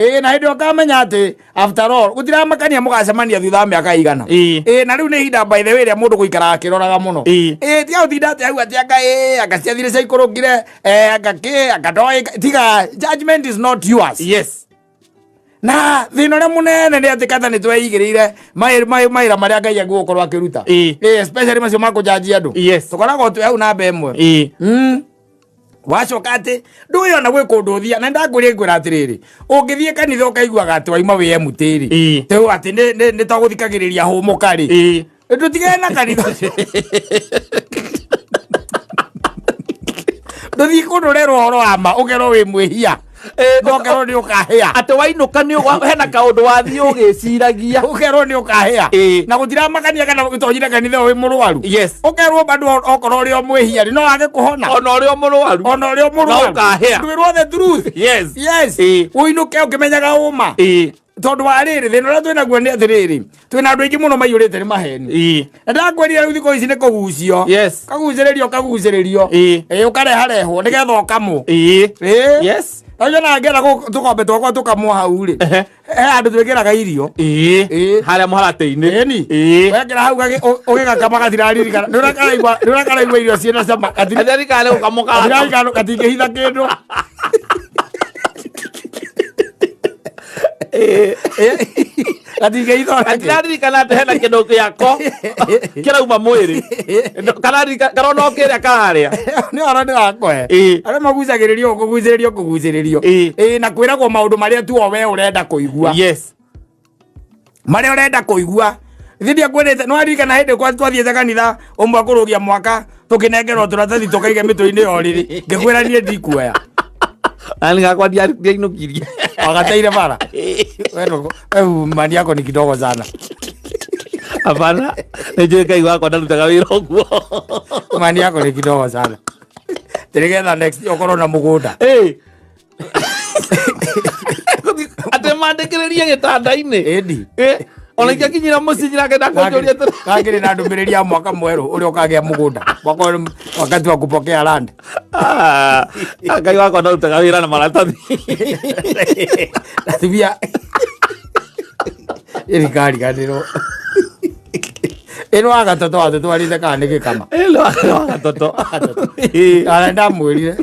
na hĩndĩ ũkamenya atĩ after all gũtiramakania mũgacemania thutha wa mĩaka igana na rĩu nĩ ihinda by the way rĩa mũndũ gũikara akĩroraga mũno tiga ũtinda atĩ hau atĩ anga ciathire cia ikũrũkire akandoĩ tiga judgment is not yours. Yes. Na thĩna ũrĩa mũnene nĩ atĩ kata nĩ tweigĩrĩire mawĩra marĩa Ngai agũkorwo akĩruta especially macio ma kũjanjia andũ tũkoragwo twĩ hau namba ĩmwe wacoka atĩ ndũĩ ona gwĩ kũndũ ũthia na ndakwĩria ngwĩra atĩrĩrĩ ũngĩthiĩ kanitha ũkaiguaga atĩ waima wĩ emutĩrĩ teu atĩ nĩ tagũthikagĩrĩria hũmũkarĩ ndũtigane na kanitha ndũthiĩ kũndũ ũrerwo ũhoro wa ma ũgerwo wĩ mwĩhia ndokerwo nĩ ũkahĩa atĩ wainũka nĩ hena kaũndũ wathiĩ ũgĩciragia ũkerwo nĩ ũkahĩa na gũtiramakania kana ũtonyire kanitha wĩ mũrwaru ũkerwo bandũ okorwo ũrĩ o mwĩhia no wage kũhona ona ũrĩ o mũrwaru ndwĩrwo the truth. Yes ũinũke ũkĩmenyaga ũma tondũ wa rĩrĩ thĩna ũrĩa twĩnaguo nĩ atĩrĩrĩ twĩna andũ aingĩ mũno maiyũrĩte nĩ maheni na ndakwĩrire rĩu thikũ ici nĩ kũgucio kagucĩrĩrio ũkareharehwo nĩgetha ũkamwo Ojo na ngera tukombe twakwa tukamwo hau ri. Andũ twĩkĩraga irio. Harĩa mũharatĩ-inĩ. Wekĩra hau ũgĩgakama gatirariri kana. Ndũrakaraigua irio ciĩna cama. Gatirarikana gũkamoka. Gatirarikana gatingĩhitha kĩndũ. Gatirarikana atĩ hena kĩndũ gĩako kĩrauma mwĩrĩ. Karona kĩrĩa kararĩa. Nĩ ona ndĩrakũhe. Arĩa magucagĩrĩrio na kwĩragwo maũndũ marĩa tu we ũrenda kũigua. Marĩa ũrenda kũigua. Thĩdia kwĩrĩte no arikana hĩndĩ kwa twathiĩte kanitha ũmwe kũrũgia mwaka tũkĩnengerwo tũratathi tũkaige mĩtwe-inĩ orĩrĩ. Ngĩkwĩra niĩ ndikuoya. Ani gakwa ndiainukirie. Wagateire bara. Wewe mani yako ni kidogo sana. Hapana. Najua Ngai wako anarutaga wĩra ũguo. Mani yako ni kidogo sana. Tũrĩgetha next okorwo na mũgũnda. Ate mandĩkĩrĩria gĩtanda-inĩ. Ĩndi. Ona ingĩkinyĩra mũciĩ nyakenda kũnjũria atĩrĩ. Kagĩrĩ na ndũmĩrĩri ya mwaka mwerũ ũrĩa ũkagĩa mũgũnda. Wakati wa kupokea land. Ngai wako anarutaga wĩra na maratathi. Tibia. Thirikari kanĩrwo. Ĩno wa gatoto atĩ twarĩte kana nĩ gĩkama. Ĩno wa gatoto. Ara ndamwĩrire.